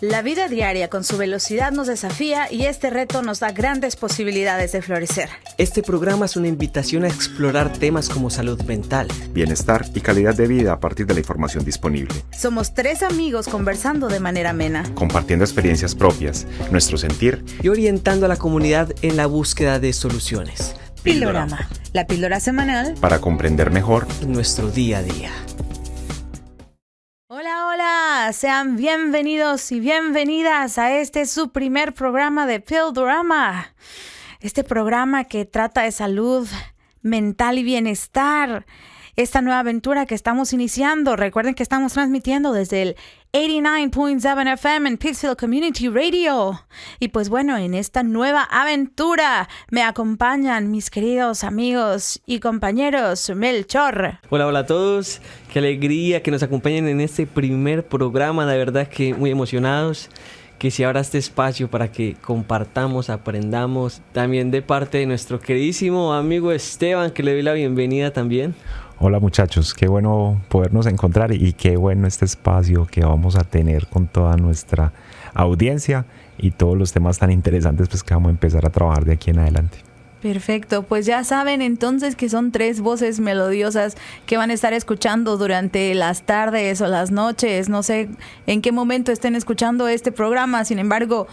La vida diaria con su velocidad nos desafía y este reto nos da grandes posibilidades de florecer. Este programa es una invitación a explorar temas como salud mental, bienestar y calidad de vida a partir de la información disponible. Somos 3 amigos conversando de manera amena, compartiendo experiencias propias, nuestro sentir y orientando a la comunidad en la búsqueda de soluciones. Pildorama, la píldora semanal para comprender mejor nuestro día a día. Hola, sean bienvenidos y bienvenidas a su primer programa de Pildorama. Este programa que trata de salud mental y bienestar. Esta nueva aventura que estamos iniciando. Recuerden que estamos transmitiendo desde el 89.7 FM en Pittsfield Community Radio. Y pues bueno, en esta nueva aventura me acompañan mis queridos amigos y compañeros Melchor. Hola a todos. Qué alegría que nos acompañen en este primer programa. La verdad que muy emocionados que se abra este espacio para que compartamos, aprendamos. También de parte de nuestro queridísimo amigo Esteban, que le doy la bienvenida también. Hola muchachos, qué bueno podernos encontrar y qué bueno este espacio que vamos a tener con toda nuestra audiencia y todos los temas tan interesantes pues que vamos a empezar a trabajar de aquí en adelante. Perfecto, pues ya saben entonces que son 3 voces melodiosas que van a estar escuchando durante las tardes o las noches. No sé en qué momento estén escuchando este programa, sin embargo,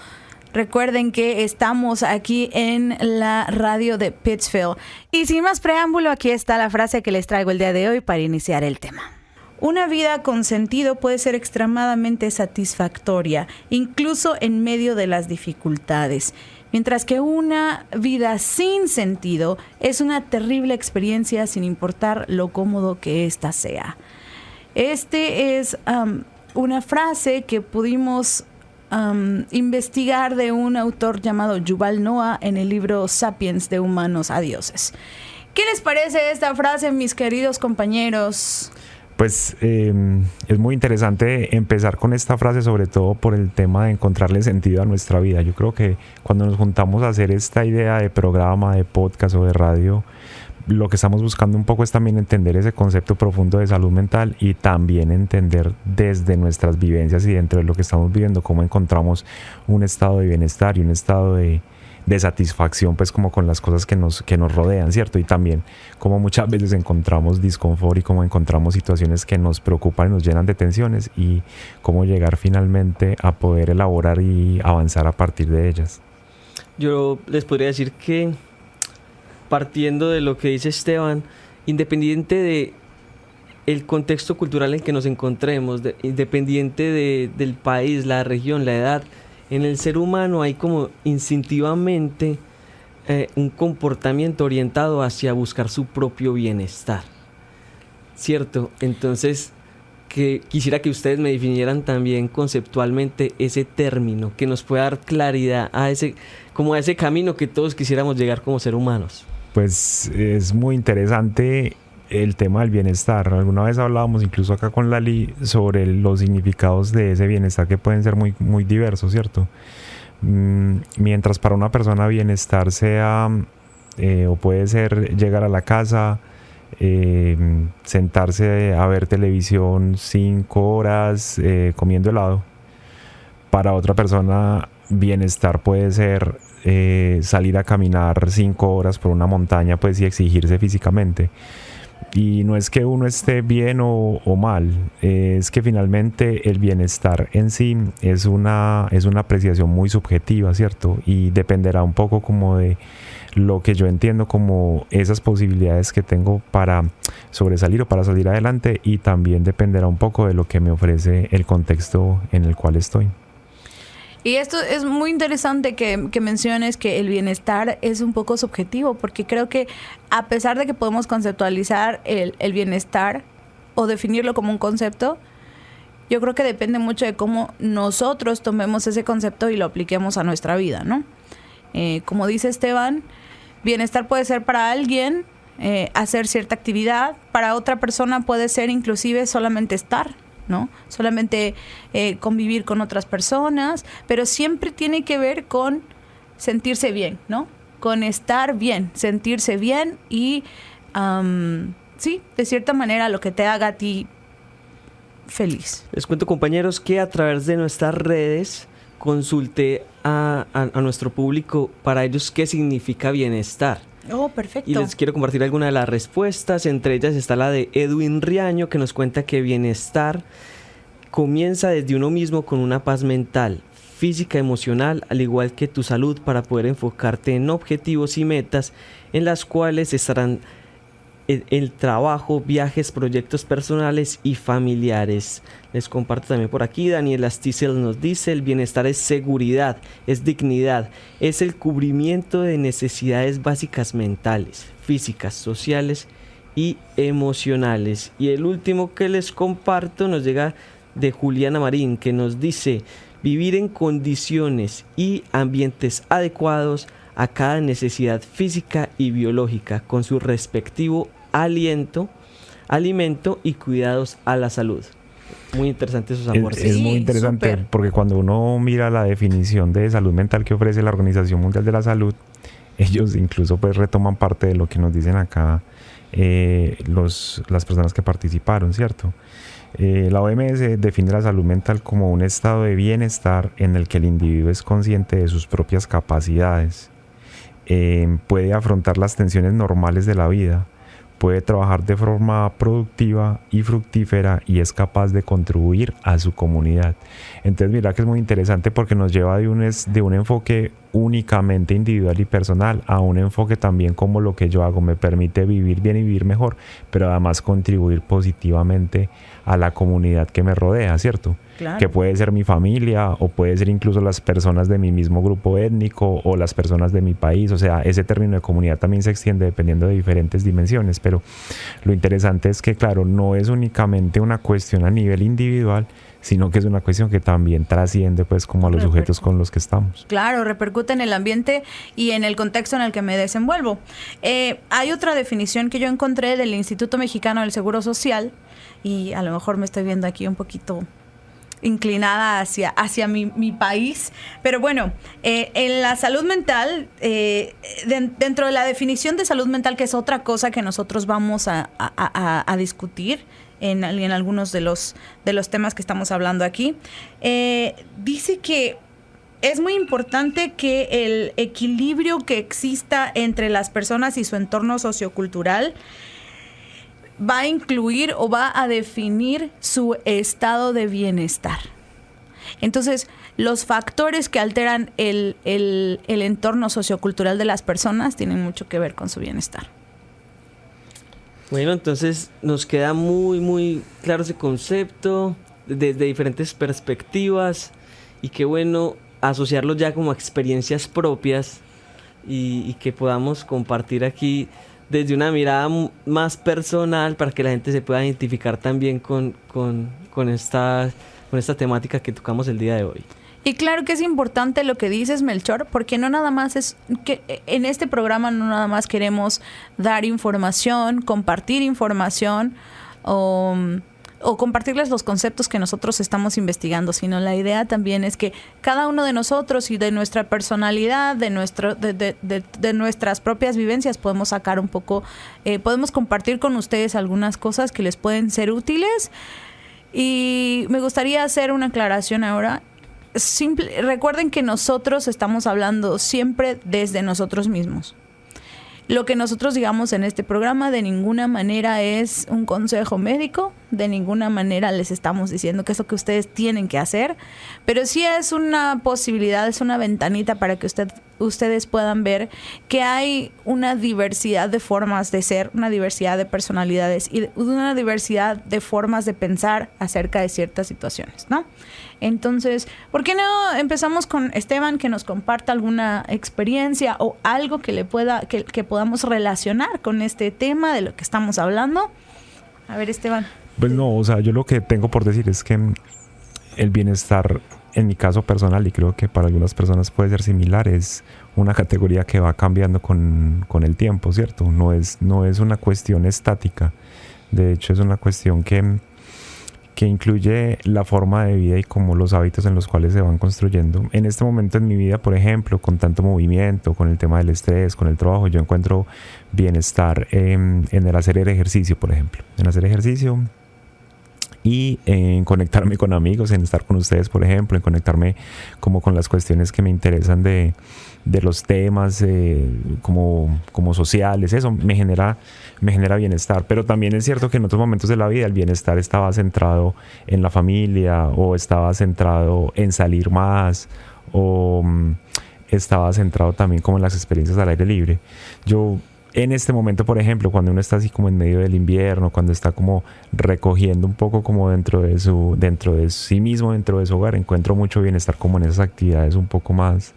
recuerden que estamos aquí en la radio de Pittsfield. Y sin más preámbulo, aquí está la frase que les traigo el día de hoy para iniciar el tema. Una vida con sentido puede ser extremadamente satisfactoria, incluso en medio de las dificultades. Mientras que una vida sin sentido es una terrible experiencia sin importar lo cómodo que ésta sea. Este es una frase que pudimos investigar de un autor llamado Yuval Noah en el libro Sapiens, de humanos a dioses. ¿Qué les parece esta frase, mis queridos compañeros? Pues es muy interesante empezar con esta frase, sobre todo por el tema de encontrarle sentido a nuestra vida. Yo creo que cuando nos juntamos a hacer esta idea de programa, de podcast o de radio, lo que estamos buscando un poco es también entender ese concepto profundo de salud mental y también entender desde nuestras vivencias y dentro de lo que estamos viviendo cómo encontramos un estado de bienestar y un estado de satisfacción pues como con las cosas que nos rodean, ¿cierto? Y también como muchas veces encontramos disconfort y cómo encontramos situaciones que nos preocupan y nos llenan de tensiones y cómo llegar finalmente a poder elaborar y avanzar a partir de ellas. Yo les podría decir que partiendo de lo que dice Esteban, independiente de el contexto cultural en que nos encontremos, independiente del país, la región, la edad, en el ser humano hay como instintivamente un comportamiento orientado hacia buscar su propio bienestar, ¿cierto? Entonces, quisiera que ustedes me definieran también conceptualmente ese término, que nos pueda dar claridad a ese camino que todos quisiéramos llegar como seres humanos. Pues es muy interesante el tema del bienestar. Alguna vez hablábamos incluso acá con Lali sobre los significados de ese bienestar que pueden ser muy, muy diversos, ¿cierto? Mientras para una persona bienestar sea o puede ser llegar a la casa, sentarse a ver televisión 5 horas comiendo helado. Para otra persona bienestar puede ser salir a caminar 5 horas por una montaña pues y exigirse físicamente. Y no es que uno esté bien o mal, es que finalmente el bienestar en sí es una apreciación muy subjetiva, ¿cierto? Y dependerá un poco como de lo que yo entiendo como esas posibilidades que tengo para sobresalir o para salir adelante, y también dependerá un poco de lo que me ofrece el contexto en el cual estoy. Y esto es muy interesante que menciones que el bienestar es un poco subjetivo, porque creo que a pesar de que podemos conceptualizar el bienestar o definirlo como un concepto, yo creo que depende mucho de cómo nosotros tomemos ese concepto y lo apliquemos a nuestra vida, ¿no? Como dice Esteban, bienestar puede ser para alguien hacer cierta actividad, para otra persona puede ser inclusive solamente estar, ¿no? Solamente convivir con otras personas, pero siempre tiene que ver con sentirse bien, ¿no? Con estar bien, sentirse bien y sí, de cierta manera lo que te haga a ti feliz. Les cuento, compañeros, que a través de nuestras redes consulté a nuestro público para ellos qué significa bienestar. Oh, perfecto. Y les quiero compartir algunas de las respuestas. Entre ellas está la de Edwin Riaño, que nos cuenta que bienestar comienza desde uno mismo con una paz mental, física, emocional, al igual que tu salud, para poder enfocarte en objetivos y metas en las cuales estarán el trabajo, viajes, proyectos personales y familiares. Les comparto también por aquí, Daniela Stiesel nos dice: el bienestar es seguridad, es dignidad, es el cubrimiento de necesidades básicas mentales, físicas, sociales y emocionales. Y el último que les comparto nos llega de Juliana Marín, que nos dice: vivir en condiciones y ambientes adecuados a cada necesidad física y biológica, con su respectivo alimento y cuidados a la salud. Muy interesante esos aportes. Es muy interesante, súper. porque cuando uno mira la definición de salud mental que ofrece la Organización Mundial de la Salud, ellos incluso pues retoman parte de lo que nos dicen acá las personas que participaron, ¿cierto? La OMS define la salud mental como un estado de bienestar en el que el individuo es consciente de sus propias capacidades, puede afrontar las tensiones normales de la vida, puede trabajar de forma productiva y fructífera y es capaz de contribuir a su comunidad. Entonces mira que es muy interesante, porque nos lleva de un enfoque únicamente individual y personal a un enfoque también como lo que yo hago me permite vivir bien y vivir mejor, pero además contribuir positivamente a la comunidad que me rodea, ¿cierto? Claro. Que puede ser mi familia o puede ser incluso las personas de mi mismo grupo étnico o las personas de mi país. O sea, ese término de comunidad también se extiende dependiendo de diferentes dimensiones, pero lo interesante es que, claro, no es únicamente una cuestión a nivel individual, sino que es una cuestión que también trasciende pues como a los sujetos con los que estamos. Claro, repercute en el ambiente y en el contexto en el que me desenvuelvo. Hay otra definición que yo encontré del Instituto Mexicano del Seguro Social, y a lo mejor me estoy viendo aquí un poquito inclinada hacia mi país, pero bueno, en la salud mental, dentro de la definición de salud mental, que es otra cosa que nosotros vamos a discutir en algunos de los temas que estamos hablando aquí, dice que es muy importante que el equilibrio que exista entre las personas y su entorno sociocultural va a incluir o va a definir su estado de bienestar. Entonces, los factores que alteran el entorno sociocultural de las personas tienen mucho que ver con su bienestar. Bueno, entonces nos queda muy, muy claro ese concepto desde diferentes perspectivas, y qué bueno asociarlo ya como experiencias propias y que podamos compartir aquí desde una mirada más personal, para que la gente se pueda identificar también con esta temática que tocamos el día de hoy. Y claro que es importante lo que dices, Melchor, porque no nada más es que en este programa no nada más queremos dar información, compartir información o compartirles los conceptos que nosotros estamos investigando, sino la idea también es que cada uno de nosotros y de nuestra personalidad, de nuestras propias vivencias, podemos sacar un poco, podemos compartir con ustedes algunas cosas que les pueden ser útiles. Y me gustaría hacer una aclaración ahora. Recuerden que nosotros estamos hablando siempre desde nosotros mismos. Lo que nosotros digamos en este programa de ninguna manera es un consejo médico, de ninguna manera les estamos diciendo que es lo que ustedes tienen que hacer, pero sí es una posibilidad, es una ventanita para que ustedes puedan ver que hay una diversidad de formas de ser, una diversidad de personalidades y una diversidad de formas de pensar acerca de ciertas situaciones, ¿no? Entonces, ¿por qué no empezamos con Esteban, que nos comparta alguna experiencia o algo que que podamos relacionar con este tema de lo que estamos hablando? A ver, Esteban. Pues no, o sea, yo lo que tengo por decir es que el bienestar, en mi caso personal, y creo que para algunas personas puede ser similar, es una categoría que va cambiando con el tiempo, ¿cierto? No es una cuestión estática. De hecho, es una cuestión que incluye la forma de vida y como los hábitos en los cuales se van construyendo. En este momento en mi vida, por ejemplo, con tanto movimiento, con el tema del estrés, con el trabajo, yo encuentro bienestar en el hacer el ejercicio, por ejemplo. En hacer ejercicio y en conectarme con amigos, en estar con ustedes, por ejemplo, en conectarme como con las cuestiones que me interesan de los temas como sociales. Eso me genera bienestar, pero también es cierto que en otros momentos de la vida el bienestar estaba centrado en la familia, o estaba centrado en salir más, o estaba centrado también como en las experiencias al aire libre. Yo en este momento, por ejemplo, cuando uno está así como en medio del invierno, cuando está como recogiendo un poco como dentro de sí mismo, dentro de su hogar, encuentro mucho bienestar como en esas actividades un poco más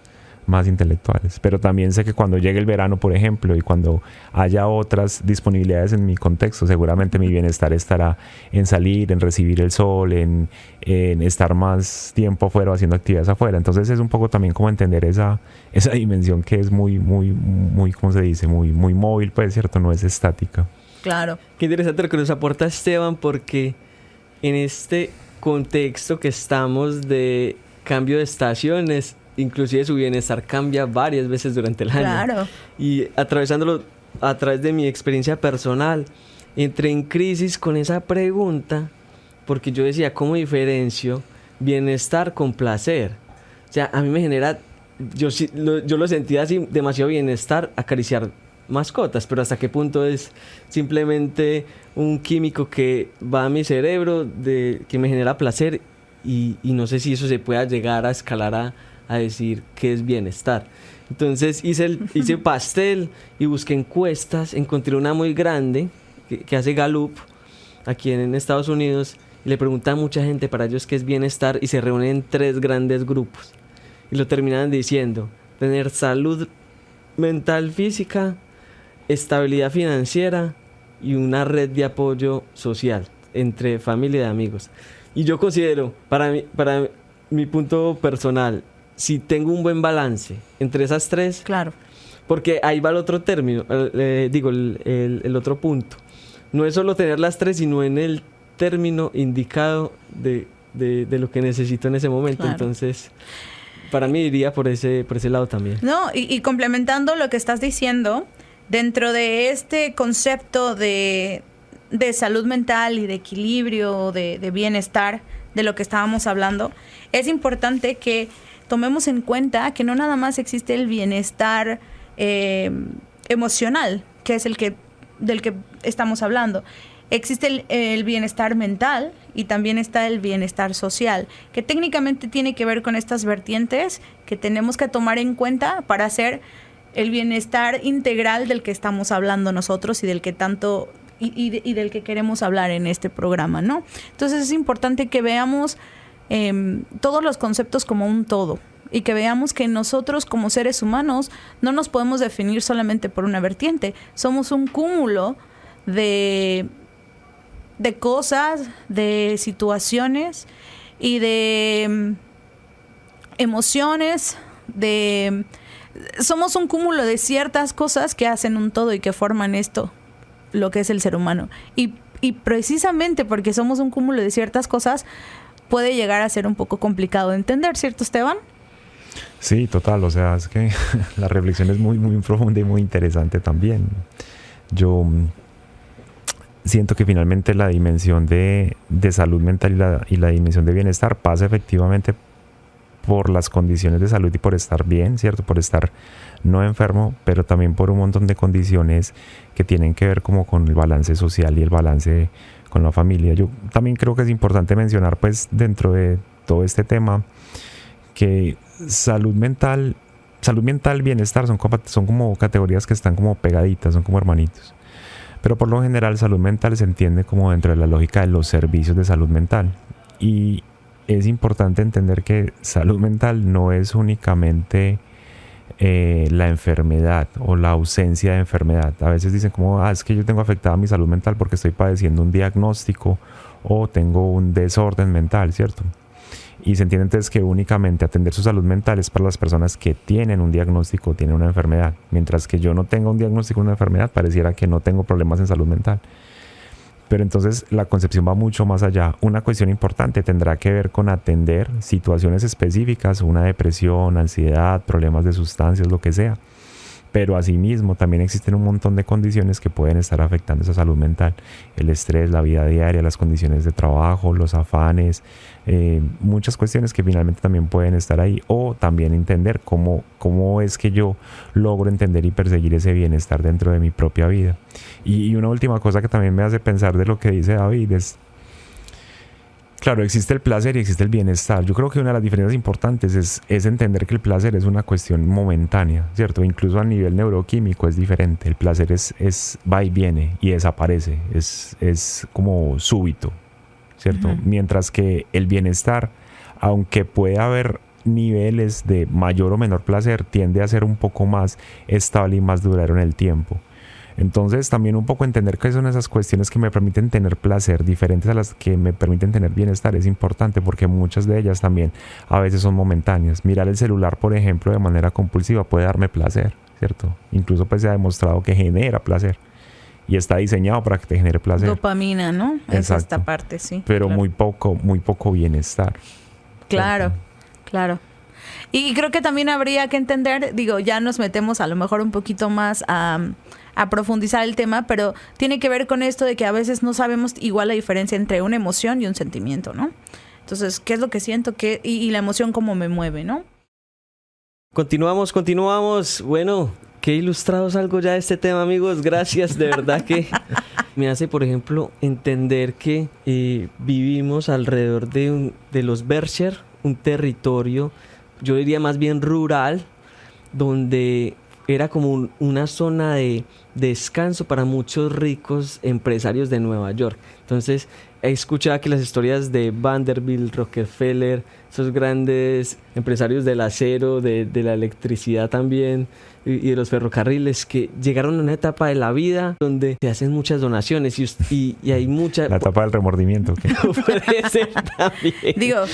intelectuales. Pero también sé que cuando llegue el verano, por ejemplo, y cuando haya otras disponibilidades en mi contexto, seguramente mi bienestar estará en salir, en recibir el sol, en estar más tiempo afuera, haciendo actividades afuera. Entonces es un poco también como entender esa dimensión que es muy, ¿cómo se dice? Muy móvil, pues, ¿cierto? No es estática. Claro. Qué interesante lo que nos aporta Esteban, porque en este contexto que estamos de cambio de estaciones, inclusive su bienestar cambia varias veces durante el año. Claro. Y atravesándolo a través de mi experiencia personal, entré en crisis con esa pregunta, porque yo decía, ¿cómo diferencio bienestar con placer? O sea, a mí me genera, yo lo sentía así, demasiado bienestar acariciar mascotas, pero hasta qué punto es simplemente un químico que va a mi cerebro, que me genera placer, y no sé si eso se pueda llegar a escalar a decir qué es bienestar. Entonces hice pastel y busqué encuestas, encontré una muy grande que hace Gallup aquí en Estados Unidos, y le pregunta a mucha gente para ellos qué es bienestar, y se reúnen en 3 grandes grupos y lo terminan diciendo: tener salud mental, física, estabilidad financiera y una red de apoyo social entre familia y amigos. Y yo considero, para mi punto personal, si tengo un buen balance entre esas 3, Claro. porque ahí va el otro término, el otro punto. No es solo tener las 3, sino en el término indicado de lo que necesito en ese momento. Claro. Entonces, para mí iría por ese lado también. No, y complementando lo que estás diciendo, dentro de este concepto de salud mental y de equilibrio, de bienestar, de lo que estábamos hablando, es importante que tomemos en cuenta que no nada más existe el bienestar emocional, que es del que estamos hablando. Existe el bienestar mental, y también está el bienestar social, que técnicamente tiene que ver con estas vertientes que tenemos que tomar en cuenta para hacer el bienestar integral del que estamos hablando nosotros y del que tanto y del que queremos hablar en este programa, ¿no? Entonces es importante que veamos todos los conceptos como un todo, y que veamos que nosotros como seres humanos no nos podemos definir solamente por una vertiente. Somos un cúmulo de cosas, de situaciones y de emociones, somos un cúmulo de ciertas cosas que hacen un todo y que forman esto, lo que es el ser humano. Y precisamente porque somos un cúmulo de ciertas cosas, puede llegar a ser un poco complicado de entender, ¿cierto, Esteban? Sí, total. O sea, es que la reflexión es muy, muy profunda y muy interesante también. Yo siento que finalmente la dimensión de salud mental y la dimensión de bienestar pasa efectivamente por las condiciones de salud y por estar bien, ¿cierto? Por estar no enfermo, pero también por un montón de condiciones que tienen que ver como con el balance social y el balance con la familia. Yo también creo que es importante mencionar, pues, dentro de todo este tema, que salud mental, bienestar son como categorías que están como pegaditas, son como hermanitos. Pero por lo general salud mental se entiende como dentro de la lógica de los servicios de salud mental. Y es importante entender que salud mental no es únicamente la enfermedad o la ausencia de enfermedad. A veces dicen como, es que yo tengo afectada mi salud mental porque estoy padeciendo un diagnóstico o tengo un desorden mental, ¿cierto? Y se entiende entonces que únicamente atender su salud mental es para las personas que tienen un diagnóstico o tienen una enfermedad. Mientras que yo no tenga un diagnóstico o una enfermedad, pareciera que no tengo problemas en salud mental. Pero entonces la concepción va mucho más allá. Una cuestión importante tendrá que ver con atender situaciones específicas, una depresión, ansiedad, problemas de sustancias, lo que sea. pero asimismo también existen un montón de condiciones que pueden estar afectando esa salud mental. El estrés, la vida diaria, las condiciones de trabajo, los afanes, muchas cuestiones que finalmente también pueden estar ahí, o también entender cómo es que yo logro entender y perseguir ese bienestar dentro de mi propia vida. Y una última cosa que también me hace pensar de lo que dice David es, claro, existe el placer y existe el bienestar. Yo creo que una de las diferencias importantes es entender que el placer es una cuestión momentánea, ¿cierto? Incluso a nivel neuroquímico es diferente. El placer es va y viene y desaparece, es como súbito, ¿cierto? Uh-huh. Mientras que el bienestar, aunque puede haber niveles de mayor o menor placer, tiende a ser un poco más estable y más duradero en el tiempo. Entonces también un poco entender qué son esas cuestiones que me permiten tener placer diferentes a las que me permiten tener bienestar es importante, porque muchas de ellas también a veces son momentáneas. Mirar el celular, por ejemplo, de manera compulsiva puede darme placer, ¿cierto? Incluso pues se ha demostrado que genera placer y está diseñado para que te genere placer. Dopamina, ¿no? Exacto. Es esta parte, sí. Pero claro. muy poco bienestar. Claro, ¿cierto? Claro. Y creo que también habría que entender, digo, ya nos metemos a lo mejor un poquito más a profundizar el tema, pero tiene que ver con esto de que a veces no sabemos igual la diferencia entre una emoción y un sentimiento, ¿no? Entonces, ¿qué es lo que siento? Y la emoción cómo me mueve, ¿no? Continuamos. Bueno, qué ilustrados algo ya de este tema, amigos. Gracias, de verdad que me hace, por ejemplo, entender que vivimos alrededor de los Berkshire, un territorio, yo diría más bien rural, donde era como una zona de descanso para muchos ricos empresarios de Nueva York. Entonces, he escuchado aquí las historias de Vanderbilt, Rockefeller, esos grandes empresarios del acero, de la electricidad también, y de los ferrocarriles, que llegaron a una etapa de la vida donde se hacen muchas donaciones y hay mucha... La etapa del remordimiento. ¿Qué? Puede ser también. Digo,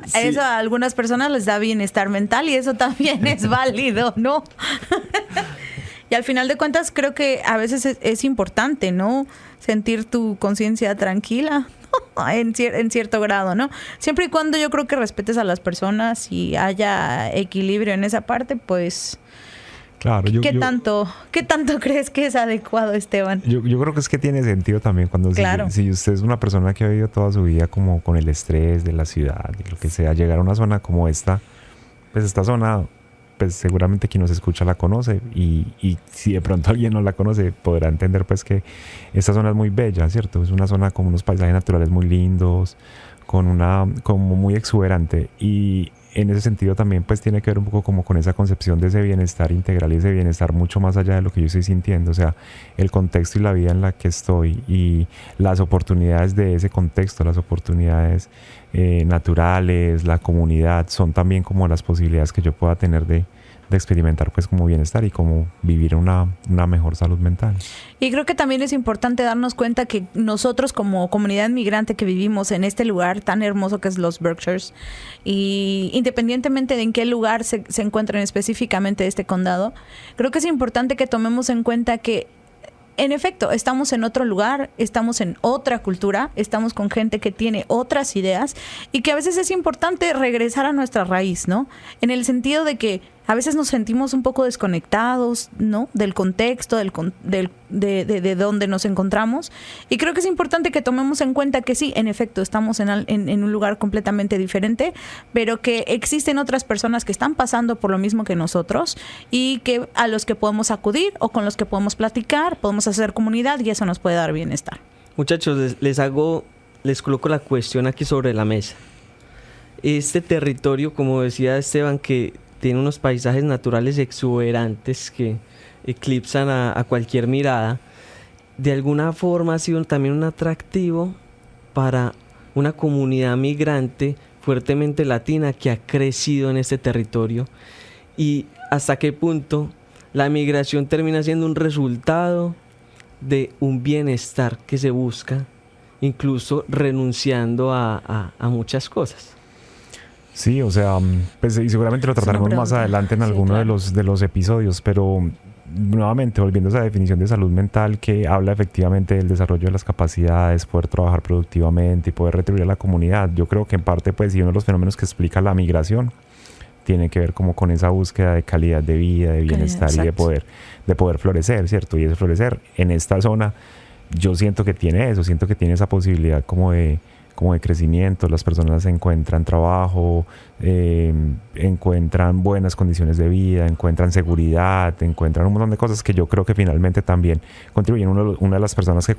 Sí. eso a algunas personas les da bienestar mental y eso también es válido, ¿no? Y al final de cuentas creo que a veces es importante, ¿no? Sentir tu conciencia tranquila en cierto grado, ¿no? Siempre y cuando yo creo que respetes a las personas y haya equilibrio en esa parte, pues... Claro, ¿Qué tanto crees que es adecuado, Esteban? Yo creo que es que tiene sentido también cuando claro. si usted es una persona que ha vivido toda su vida como con el estrés de la ciudad y lo que sea, llegar a una zona como esta, pues esta zona, pues seguramente quien nos escucha la conoce y si de pronto alguien no la conoce podrá entender pues que esta zona es muy bella, ¿cierto? Es una zona con unos paisajes naturales muy lindos, como muy exuberante, y en ese sentido también pues tiene que ver un poco como con esa concepción de ese bienestar integral y ese bienestar mucho más allá de lo que yo estoy sintiendo, o sea, el contexto y la vida en la que estoy y las oportunidades de ese contexto, las oportunidades naturales, la comunidad, son también como las posibilidades que yo pueda tener de experimentar pues como bienestar y como vivir una mejor salud mental. Y creo que también es importante darnos cuenta que nosotros como comunidad migrante que vivimos en este lugar tan hermoso que es los Berkshires, y independientemente de en qué lugar se encuentren específicamente este condado, creo que es importante que tomemos en cuenta que en efecto, estamos en otro lugar, estamos en otra cultura, estamos con gente que tiene otras ideas y que a veces es importante regresar a nuestra raíz, ¿no? En el sentido de que a veces nos sentimos un poco desconectados, ¿no? Del contexto, de donde nos encontramos. Y creo que es importante que tomemos en cuenta que sí, en efecto, estamos en un lugar completamente diferente, pero que existen otras personas que están pasando por lo mismo que nosotros y que a los que podemos acudir o con los que podemos platicar, podemos hacer comunidad y eso nos puede dar bienestar. Muchachos, les coloco la cuestión aquí sobre la mesa. Este territorio, como decía Esteban, que tiene unos paisajes naturales exuberantes que eclipsan a cualquier mirada, de alguna forma ha sido también un atractivo para una comunidad migrante fuertemente latina que ha crecido en este territorio. Y hasta qué punto la migración termina siendo un resultado de un bienestar que se busca, incluso renunciando a muchas cosas. Sí, o sea, pues, y seguramente lo trataremos más adelante en alguno de los episodios, pero nuevamente volviendo a esa definición de salud mental que habla efectivamente del desarrollo de las capacidades, poder trabajar productivamente y poder retribuir a la comunidad. Yo creo que en parte pues sí, uno de los fenómenos que explica la migración tiene que ver como con esa búsqueda de calidad de vida, de bienestar y de poder florecer, ¿cierto? Y ese florecer en esta zona, yo siento que tiene eso, siento que tiene esa posibilidad como de crecimiento. Las personas encuentran trabajo, encuentran buenas condiciones de vida, encuentran seguridad, encuentran un montón de cosas que yo creo que finalmente también contribuyen. Una de las personas que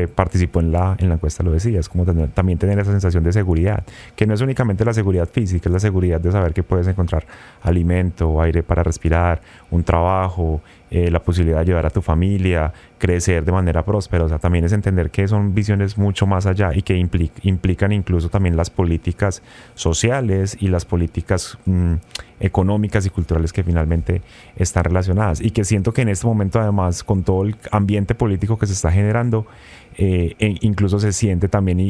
participó en la encuesta lo decía, es como también tener esa sensación de seguridad, que no es únicamente la seguridad física, es la seguridad de saber que puedes encontrar alimento, aire para respirar, un trabajo, la posibilidad de ayudar a tu familia, crecer de manera próspera. O sea, también es entender que son visiones mucho más allá y que implican incluso también las políticas sociales y las políticas económicas y culturales que finalmente están relacionadas, y que siento que en este momento, además, con todo el ambiente político que se está generando, incluso se siente también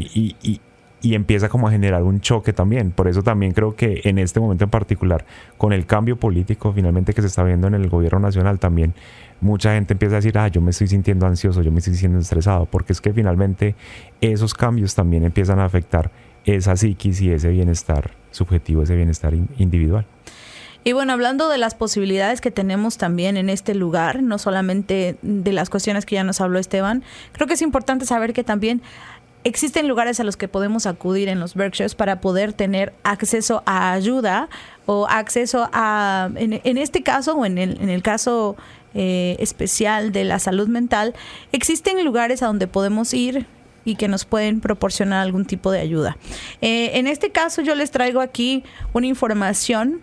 y empieza como a generar un choque también. Por eso también creo que en este momento en particular, con el cambio político finalmente que se está viendo en el gobierno nacional, también mucha gente empieza a decir, yo me estoy sintiendo ansioso, yo me estoy sintiendo estresado, porque es que finalmente esos cambios también empiezan a afectar esa psiquis y ese bienestar subjetivo, ese bienestar individual. Y bueno, hablando de las posibilidades que tenemos también en este lugar, no solamente de las cuestiones que ya nos habló Esteban, creo que es importante saber que también existen lugares a los que podemos acudir en los Berkshires para poder tener acceso a ayuda o acceso a, en este caso o en el caso especial de la salud mental, existen lugares a donde podemos ir y que nos pueden proporcionar algún tipo de ayuda. En este caso yo les traigo aquí una información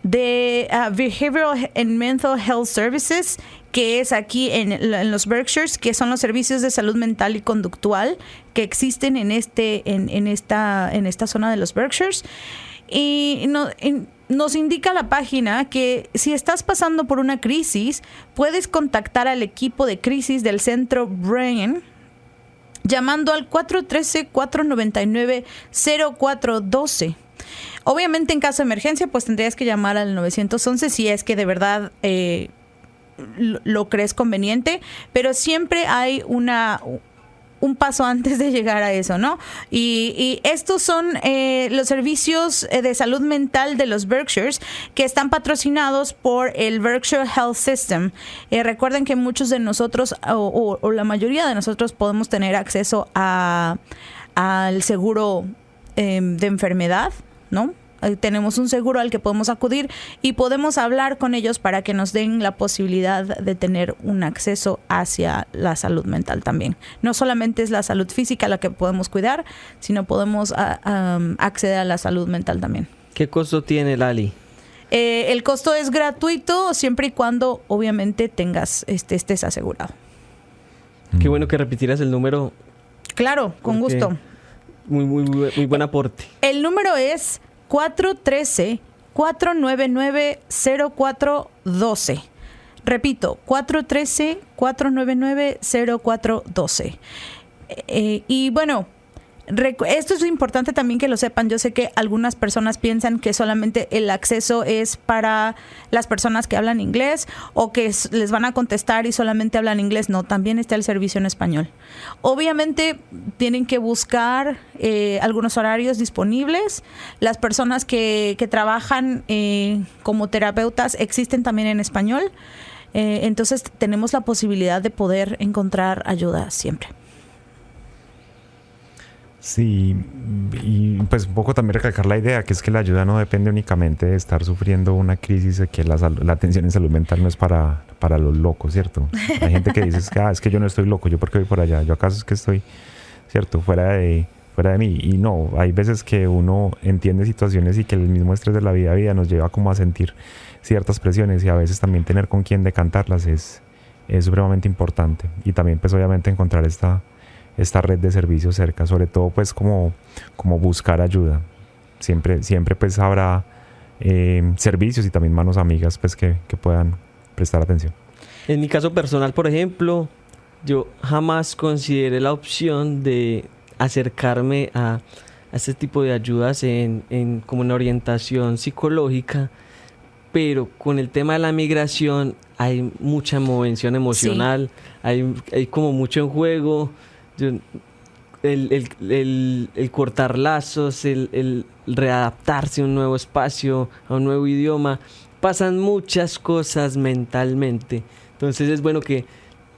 de Behavioral and Mental Health Services, que es aquí en los Berkshires, que son los servicios de salud mental y conductual que existen en esta zona de los Berkshires. Y nos indica la página que si estás pasando por una crisis, puedes contactar al equipo de crisis del Centro Brain llamando al 413-499-0412. Obviamente, en caso de emergencia, pues tendrías que llamar al 911 si es que de verdad lo crees conveniente, pero siempre hay un paso antes de llegar a eso, ¿no? Y estos son los servicios de salud mental de los Berkshires, que están patrocinados por el Berkshire Health System. Recuerden que muchos de nosotros, o la mayoría de nosotros, podemos tener acceso al seguro de enfermedad, ¿no? Tenemos un seguro al que podemos acudir y podemos hablar con ellos para que nos den la posibilidad de tener un acceso hacia la salud mental también. No solamente es la salud física la que podemos cuidar, sino podemos acceder a la salud mental también. ¿Qué costo tiene, Lali? El costo es gratuito siempre y cuando obviamente estés asegurado. Qué bueno que repitieras el número. Claro, con gusto. Muy buen aporte. El número es 413-499-0412. Repito, 413-499-0412. Y bueno, esto es importante también que lo sepan. Yo sé que algunas personas piensan que solamente el acceso es para las personas que hablan inglés o que les van a contestar y solamente hablan inglés. No, también está el servicio en español. Obviamente tienen que buscar algunos horarios disponibles. Las personas que trabajan como terapeutas existen también en español. Entonces tenemos la posibilidad de poder encontrar ayuda siempre. Sí, y pues un poco también recalcar la idea que es que la ayuda no depende únicamente de estar sufriendo una crisis, de que la atención en salud mental no es para los locos, ¿cierto? Hay gente que dice, es que yo no estoy loco, ¿yo por qué voy por allá? ¿Yo acaso es que estoy, ¿cierto? Fuera de mí. Y no, hay veces que uno entiende situaciones y que el mismo estrés de la vida a vida nos lleva como a sentir ciertas presiones, y a veces también tener con quién decantarlas es supremamente importante. Y también pues obviamente encontrar esta red de servicios cerca, sobre todo pues como buscar ayuda. Siempre pues habrá servicios y también manos amigas pues que puedan prestar atención. En mi caso personal, por ejemplo, yo jamás consideré la opción de acercarme a este tipo de ayudas como una orientación psicológica, pero con el tema de la migración hay mucha movención emocional, sí. hay como mucho en juego. el cortar lazos, el readaptarse a un nuevo espacio, a un nuevo idioma. Pasan muchas cosas mentalmente. Entonces es bueno que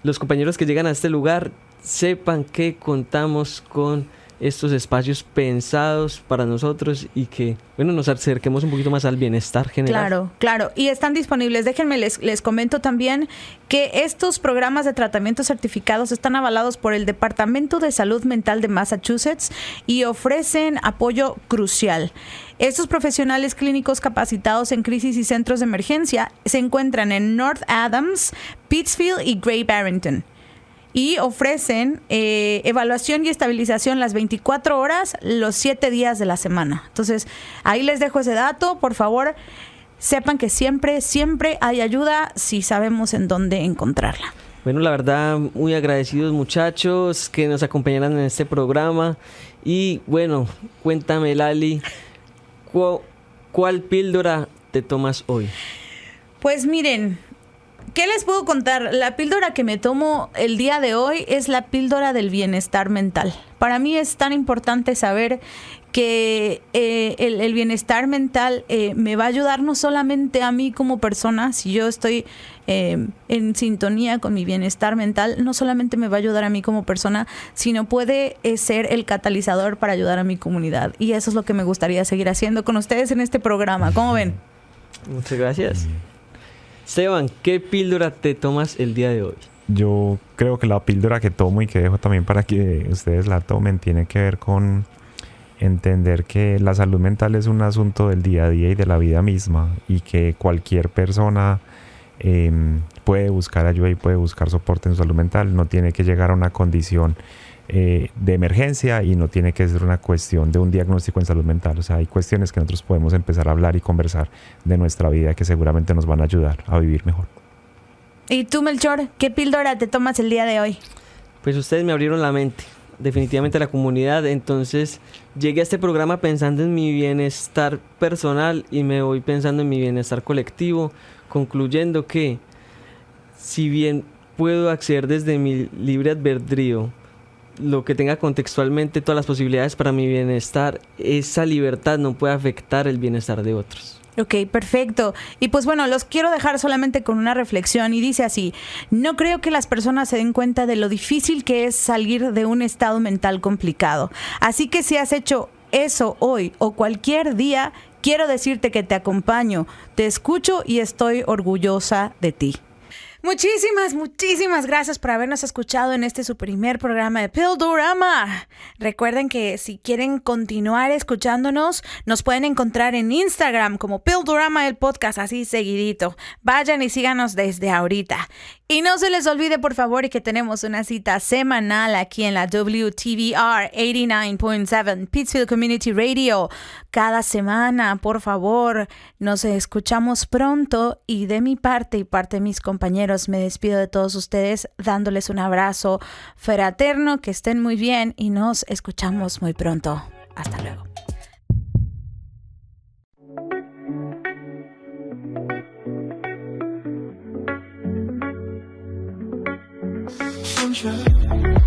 los compañeros que llegan a este lugar sepan que contamos con estos espacios pensados para nosotros y que, bueno, nos acerquemos un poquito más al bienestar general. Claro. Y están disponibles. Déjenme, les comento también que estos programas de tratamiento certificados están avalados por el Departamento de Salud Mental de Massachusetts y ofrecen apoyo crucial. Estos profesionales clínicos capacitados en crisis y centros de emergencia se encuentran en North Adams, Pittsfield y Great Barrington. Y ofrecen evaluación y estabilización las 24 horas, los 7 días de la semana. Entonces, ahí les dejo ese dato. Por favor, sepan que siempre hay ayuda si sabemos en dónde encontrarla. Bueno, la verdad, muy agradecidos muchachos que nos acompañaran en este programa. Y bueno, cuéntame, Lali, ¿cuál píldora te tomas hoy? Pues miren, ¿qué les puedo contar? La píldora que me tomo el día de hoy es la píldora del bienestar mental. Para mí es tan importante saber que el bienestar mental me va a ayudar no solamente a mí como persona. Si yo estoy en sintonía con mi bienestar mental, no solamente me va a ayudar a mí como persona, sino puede ser el catalizador para ayudar a mi comunidad. Y eso es lo que me gustaría seguir haciendo con ustedes en este programa. ¿Cómo ven? Muchas gracias. Esteban, ¿qué píldora te tomas el día de hoy? Yo creo que la píldora que tomo y que dejo también para que ustedes la tomen tiene que ver con entender que la salud mental es un asunto del día a día y de la vida misma, y que cualquier persona puede buscar ayuda y puede buscar soporte en su salud mental. No tiene que llegar a una condición de emergencia y no tiene que ser una cuestión de un diagnóstico en salud mental. O sea, hay cuestiones que nosotros podemos empezar a hablar y conversar de nuestra vida que seguramente nos van a ayudar a vivir mejor. ¿Y tú, Melchor, qué píldora te tomas el día de hoy? Pues ustedes me abrieron la mente, definitivamente la comunidad. Entonces llegué a este programa pensando en mi bienestar personal y me voy pensando en mi bienestar colectivo, concluyendo que si bien puedo acceder desde mi libre albedrío lo que tenga contextualmente todas las posibilidades para mi bienestar, esa libertad no puede afectar el bienestar de otros. Ok, perfecto. Y pues bueno, los quiero dejar solamente con una reflexión y dice así: no creo que las personas se den cuenta de lo difícil que es salir de un estado mental complicado. Así que si has hecho eso hoy o cualquier día, quiero decirte que te acompaño, te escucho y estoy orgullosa de ti. Muchísimas gracias por habernos escuchado en este su primer programa de Pildorama. Recuerden que si quieren continuar escuchándonos, nos pueden encontrar en Instagram como Pildorama el podcast, así seguidito. Vayan y síganos desde ahorita. Y no se les olvide, por favor, que tenemos una cita semanal aquí en la WTVR 89.7 Pittsfield Community Radio. Cada semana, por favor, nos escuchamos pronto, y de mi parte y parte de mis compañeros me despido de todos ustedes dándoles un abrazo fraterno, que estén muy bien y nos escuchamos muy pronto. Hasta luego. Sunshine.